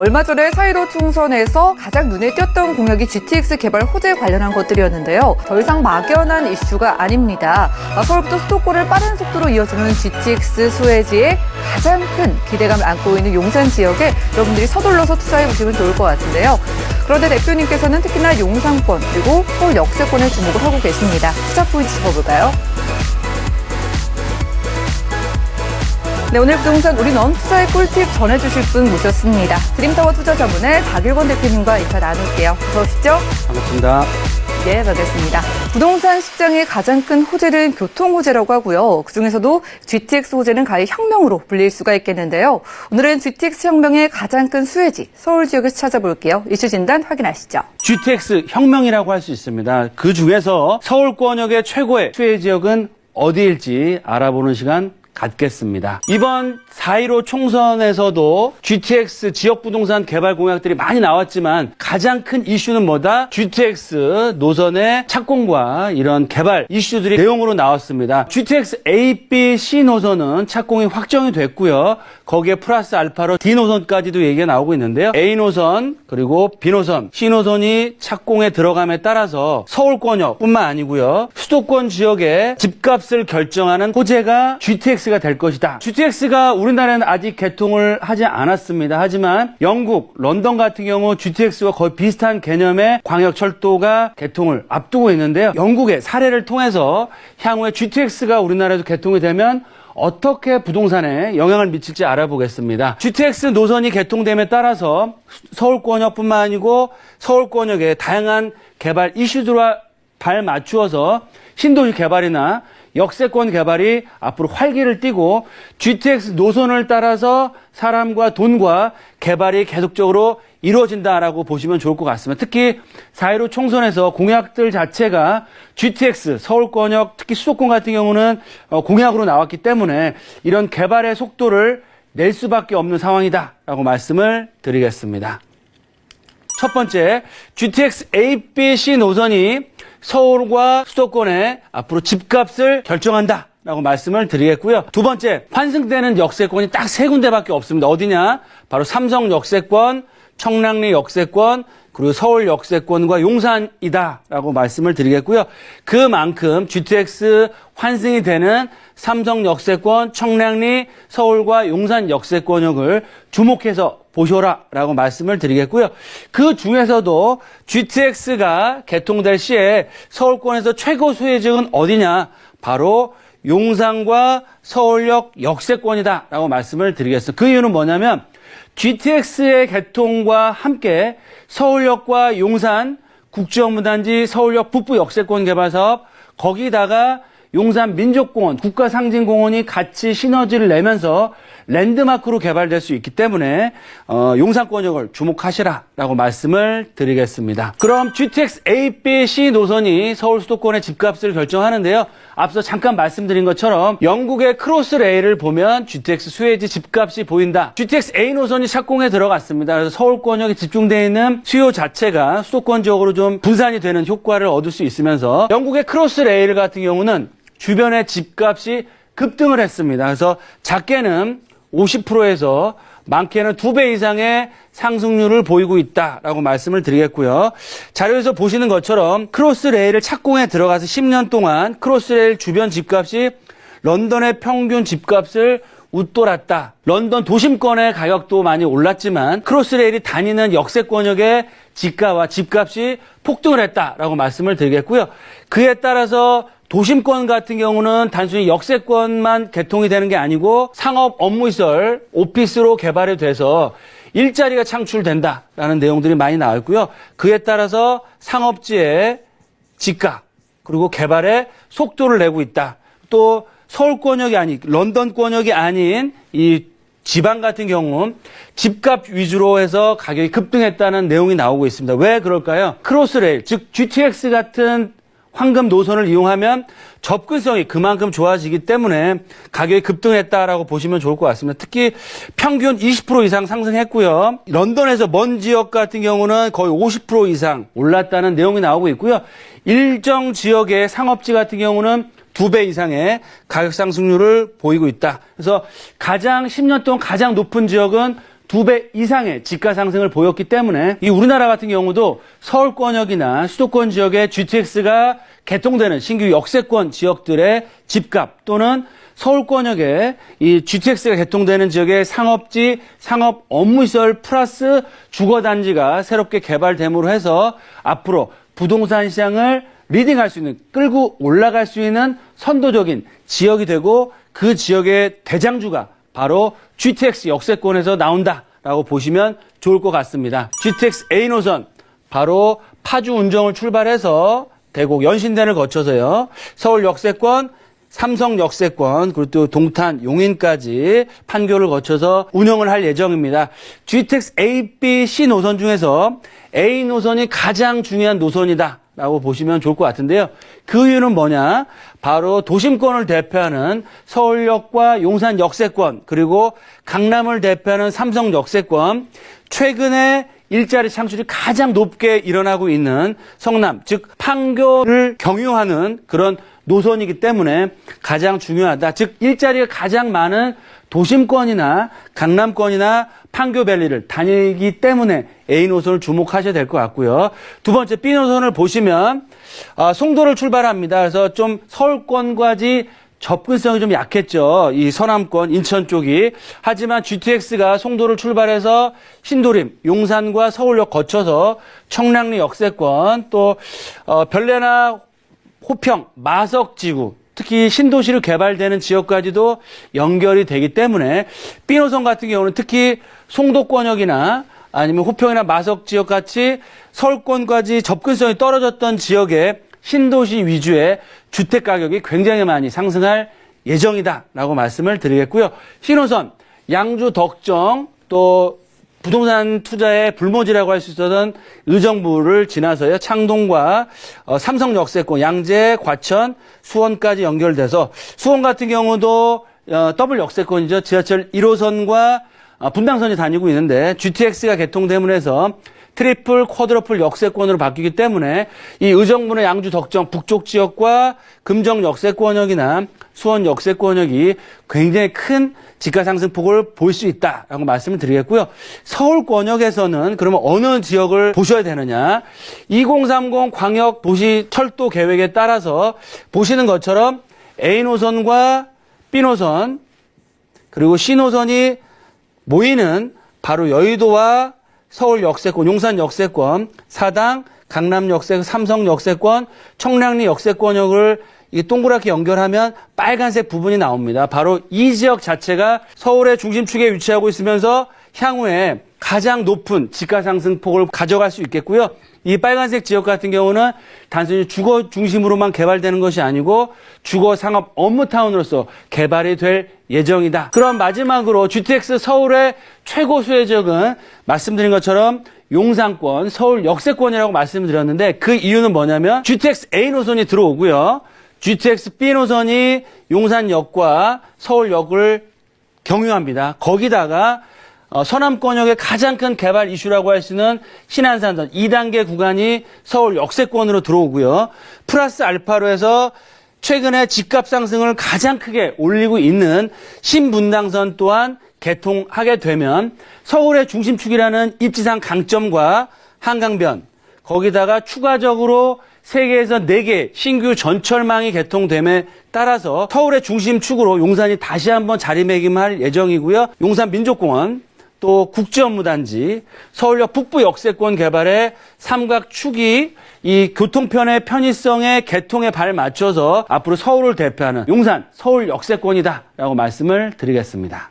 얼마 전에 4.15 총선에서 가장 눈에 띄었던 공약이 GTX 개발 호재 관련한 것들이었는데요. 더 이상 막연한 이슈가 아닙니다. 서울부터 수도권을 빠른 속도로 이어주는 GTX 수혜지에 가장 큰 기대감을 안고 있는 용산 지역에 여러분들이 서둘러서 투자해보시면 좋을 것 같은데요. 그런데 대표님께서는 특히나 용산권 그리고 서울 역세권에 주목을 하고 계십니다. 투자 포인트 짚어볼까요? 네, 오늘 부동산 우리 넌 투자의 꿀팁 전해주실 분 모셨습니다. 드림타워 투자자문의 박일권 대표님과 인사 나눌게요. 어서 오시죠. 반갑습니다. 네, 반갑습니다. 부동산 시장의 가장 큰 호재는 교통 호재라고 하고요. 그중에서도 GTX 호재는 가히 혁명으로 불릴 수가 있겠는데요. 오늘은 GTX 혁명의 가장 큰 수혜지 서울 지역에서 찾아볼게요. 이슈 진단 확인하시죠. GTX 혁명이라고 할 수 있습니다. 그 중에서 서울권역의 최고의 수혜 지역은 어디일지 알아보는 시간 갖겠습니다. 이번 4.15 총선에서도 GTX 지역 부동산 개발 공약들이 많이 나왔지만 가장 큰 이슈는 뭐다? GTX 노선의 착공과 이런 개발 이슈들이 내용으로 나왔습니다. GTX A, B, C 노선은 착공이 확정이 됐고요. 거기에 플러스 알파로 D 노선까지도 얘기가 나오고 있는데요. A 노선 그리고 B 노선, C 노선이 착공에 들어감에 따라서 서울권역뿐만 아니고요. 수도권 지역의 집값을 결정하는 호재가 GTX가 될 것이다. GTX가 우리나라는 아직 개통을 하지 않았습니다. 하지만 영국, 런던 같은 경우 GTX와 거의 비슷한 개념의 광역철도가 개통을 앞두고 있는데요. 영국의 사례를 통해서 향후에 GTX가 우리나라에도 개통이 되면 어떻게 부동산에 영향을 미칠지 알아보겠습니다. GTX 노선이 개통됨에 따라서 서울권역뿐만 아니고 서울권역의 다양한 개발 이슈들과 발맞추어서 신도시 개발이나 역세권 개발이 앞으로 활기를 띠고 GTX 노선을 따라서 사람과 돈과 개발이 계속적으로 이루어진다라고 보시면 좋을 것 같습니다. 특히 4.15 총선에서 공약들 자체가 GTX, 서울권역, 특히 수도권 같은 경우는 공약으로 나왔기 때문에 이런 개발의 속도를 낼 수밖에 없는 상황이다라고 말씀을 드리겠습니다. 첫 번째, GTX A, B, C 노선이 서울과 수도권의 앞으로 집값을 결정한다라고 말씀을 드리겠고요. 두 번째, 환승되는 역세권이 딱 세 군데밖에 없습니다. 어디냐? 바로 삼성 역세권, 청량리 역세권, 그리고 서울 역세권과 용산이다라고 말씀을 드리겠고요. 그만큼 GTX 환승이 되는 삼성 역세권, 청량리, 서울과 용산 역세권역을 주목해서 보셔라라고 말씀을 드리겠고요. 그 중에서도 GTX가 개통될 시에 서울권에서 최고 수혜지역은 어디냐? 바로 용산과 서울역 역세권이다라고 말씀을 드리겠습니다. 그 이유는 뭐냐면 GTX의 개통과 함께 서울역과 용산 국제업무단지 서울역 북부 역세권 개발 사업 거기다가 용산 민족공원, 국가상징공원이 같이 시너지를 내면서 랜드마크로 개발될 수 있기 때문에 용산권역을 주목하시라라고 말씀을 드리겠습니다. 그럼 GTX A, B, C 노선이 서울 수도권의 집값을 결정하는데요. 앞서 잠깐 말씀드린 것처럼 영국의 크로스레일을 보면 GTX 수혜지 집값이 보인다. GTX A 노선이 착공에 들어갔습니다. 그래서 서울권역에 집중되어 있는 수요 자체가 수도권 지역으로 좀 분산이 되는 효과를 얻을 수 있으면서 영국의 크로스레일 같은 경우는 주변의 집값이 급등을 했습니다. 그래서 작게는 50%에서 많게는 2배 이상의 상승률을 보이고 있다라고 말씀을 드리겠고요. 자료에서 보시는 것처럼 크로스레일을 착공에 들어가서 10년 동안 크로스레일 주변 집값이 런던의 평균 집값을 웃돌았다. 런던 도심권의 가격도 많이 올랐지만 크로스레일이 다니는 역세권역의 지가와 집값이 폭등을 했다라고 말씀을 드리겠고요. 그에 따라서 도심권 같은 경우는 단순히 역세권만 개통이 되는 게 아니고 상업 업무시설, 오피스로 개발이 돼서 일자리가 창출된다라는 내용들이 많이 나와 있고요. 그에 따라서 상업지의 지가 그리고 개발의 속도를 내고 있다. 또 서울권역이 아닌 런던권역이 아닌 이 지방 같은 경우 집값 위주로 해서 가격이 급등했다는 내용이 나오고 있습니다. 왜 그럴까요? 크로스레일, 즉 GTX 같은 황금 노선을 이용하면 접근성이 그만큼 좋아지기 때문에 가격이 급등했다라고 보시면 좋을 것 같습니다. 특히 평균 20% 이상 상승했고요. 런던에서 먼 지역 같은 경우는 거의 50% 이상 올랐다는 내용이 나오고 있고요. 일정 지역의 상업지 같은 경우는 2배 이상의 가격 상승률을 보이고 있다. 그래서 가장 10년 동안 가장 높은 지역은 2배 이상의 집가 상승을 보였기 때문에 이 우리나라 같은 경우도 서울권역이나 수도권 지역의 GTX가 개통되는 신규 역세권 지역들의 집값 또는 서울권역에 이 GTX가 개통되는 지역의 상업지, 상업 업무시설 플러스 주거단지가 새롭게 개발됨으로 해서 앞으로 부동산 시장을 리딩할 수 있는, 끌고 올라갈 수 있는 선도적인 지역이 되고 그 지역의 대장주가 바로 GTX 역세권에서 나온다라고 보시면 좋을 것 같습니다. GTX A 노선, 바로 파주 운정을 출발해서 대곡 연신대를 거쳐서요. 서울 역세권, 삼성 역세권, 그리고 또 동탄, 용인까지 판교를 거쳐서 운영을 할 예정입니다. GTX A, B, C 노선 중에서 A 노선이 가장 중요한 노선이다 라고 보시면 좋을 것 같은데요. 그 이유는 뭐냐? 바로 도심권을 대표하는 서울역과 용산 역세권, 그리고 강남을 대표하는 삼성 역세권, 최근에 일자리 창출이 가장 높게 일어나고 있는 성남, 즉 판교를 경유하는 그런 노선이기 때문에 가장 중요하다. 즉 일자리가 가장 많은 도심권이나 강남권이나 판교밸리를 다니기 때문에 A 노선을 주목하셔야 될 것 같고요. 두 번째 B 노선을 보시면 송도를 출발합니다. 그래서 좀 서울권과지 접근성이 좀 약했죠. 이 서남권, 인천 쪽이. 하지만 GTX가 송도를 출발해서 신도림, 용산과 서울역 거쳐서 청량리 역세권, 또 별내나 호평, 마석지구, 특히 신도시로 개발되는 지역까지도 연결이 되기 때문에 B노선 같은 경우는 특히 송도권역이나 아니면 호평이나 마석 지역 같이 서울권까지 접근성이 떨어졌던 지역에 신도시 위주의 주택 가격이 굉장히 많이 상승할 예정이다라고 말씀을 드리겠고요. C노선, 양주 덕정, 또 부동산 투자의 불모지라고 할 수 있었던 의정부를 지나서요. 창동과 삼성 역세권, 양재, 과천, 수원까지 연결돼서 수원 같은 경우도 더블 역세권이죠. 지하철 1호선과 분당선이 다니고 있는데 GTX가 개통됨으로 해서 트리플, 쿼드러플 역세권으로 바뀌기 때문에 이 의정부의 양주 덕정 북쪽 지역과 금정 역세권역이나 수원 역세권역이 굉장히 큰 집가 상승폭을 볼 수 있다라고 말씀을 드리겠고요. 서울권역에서는 그러면 어느 지역을 보셔야 되느냐? 2030 광역 도시 철도 계획에 따라서 보시는 것처럼 A 노선과 B 노선 그리고 C 노선이 모이는 바로 여의도와 서울 역세권, 용산 역세권, 사당, 강남 역세권, 삼성 역세권, 청량리 역세권역을 이 동그랗게 연결하면 빨간색 부분이 나옵니다. 바로 이 지역 자체가 서울의 중심축에 위치하고 있으면서 향후에 가장 높은 집가 상승폭을 가져갈 수 있겠고요. 이 빨간색 지역 같은 경우는 단순히 주거 중심으로만 개발되는 것이 아니고 주거 상업 업무타운으로서 개발이 될 예정이다. 그럼 마지막으로 GTX 서울의 최고 수혜 지역은 말씀드린 것처럼 용산권, 서울 역세권이라고 말씀드렸는데 그 이유는 뭐냐면 GTX A 노선이 들어오고요. GTX B 노선이 용산역과 서울역을 경유합니다. 거기다가 서남권역의 가장 큰 개발 이슈라고 할 수 있는 신안산선 2단계 구간이 서울 역세권으로 들어오고요. 플러스 알파로 해서 최근에 집값 상승을 가장 크게 올리고 있는 신분당선 또한 개통하게 되면 서울의 중심축이라는 입지상 강점과 한강변, 거기다가 추가적으로 세계에서 4개 신규 전철망이 개통됨에 따라서 서울의 중심축으로 용산이 다시 한번 자리매김할 예정이고요. 용산 민족공원, 또 국제업무단지, 서울역 북부 역세권 개발의 삼각축이 이 교통편의 편의성의 개통에 발맞춰서 앞으로 서울을 대표하는 용산, 서울 역세권이다라고 말씀을 드리겠습니다.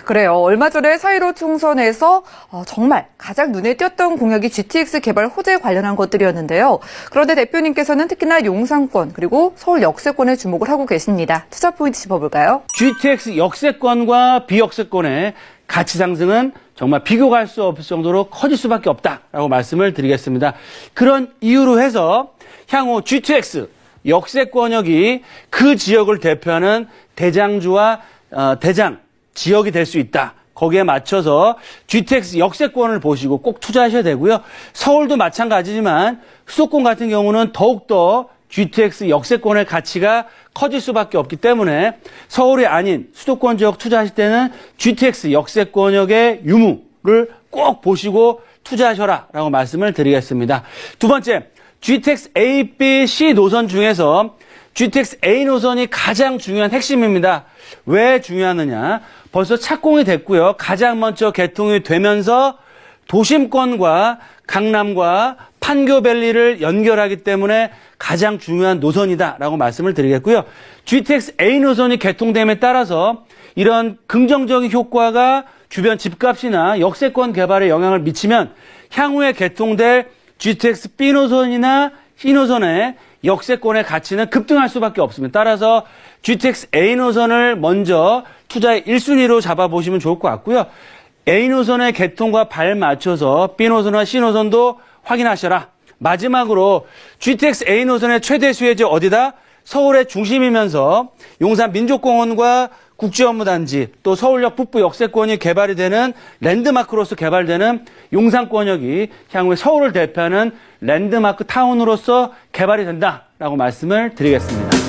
그래요. 얼마 전에 4.15 총선에서 정말 가장 눈에 띄었던 공약이 GTX 개발 호재 관련한 것들이었는데요. 그런데 대표님께서는 특히나 용산권 그리고 서울 역세권에 주목을 하고 계십니다. 투자 포인트 짚어볼까요? GTX 역세권과 비역세권의 가치 상승은 정말 비교가 할 수 없을 정도로 커질 수밖에 없다라고 말씀을 드리겠습니다. 그런 이유로 해서 향후 GTX 역세권역이 그 지역을 대표하는 대장주와 대장 지역이 될 수 있다. 거기에 맞춰서 GTX 역세권을 보시고 꼭 투자하셔야 되고요. 서울도 마찬가지지만 수도권 같은 경우는 더욱더 GTX 역세권의 가치가 커질 수밖에 없기 때문에 서울이 아닌 수도권 지역 투자하실 때는 GTX 역세권역의 유무 요소를 꼭 보시고 투자하셔라라고 말씀을 드리겠습니다. 두 번째, GTX A, B, C 노선 중에서 GTX A 노선이 가장 중요한 핵심입니다. 왜 중요하느냐? 벌써 착공이 됐고요. 가장 먼저 개통이 되면서 도심권과 강남과 판교밸리를 연결하기 때문에 가장 중요한 노선이다라고 말씀을 드리겠고요. GTX A 노선이 개통됨에 따라서 이런 긍정적인 효과가 주변 집값이나 역세권 개발에 영향을 미치면 향후에 개통될 GTX B 노선이나 C 노선의 역세권의 가치는 급등할 수밖에 없습니다. 따라서 GTX A 노선을 먼저 투자의 1순위로 잡아보시면 좋을 것 같고요. A 노선의 개통과 발맞춰서 B 노선과 C 노선도 확인하셔라. 마지막으로 GTX A 노선의 최대 수혜지 어디다? 서울의 중심이면서 용산 민족공원과 국제업무단지 또 서울역 북부 역세권이 개발이 되는 랜드마크로서 개발되는 용산권역이 향후에 서울을 대표하는 랜드마크 타운으로서 개발이 된다라고 말씀을 드리겠습니다.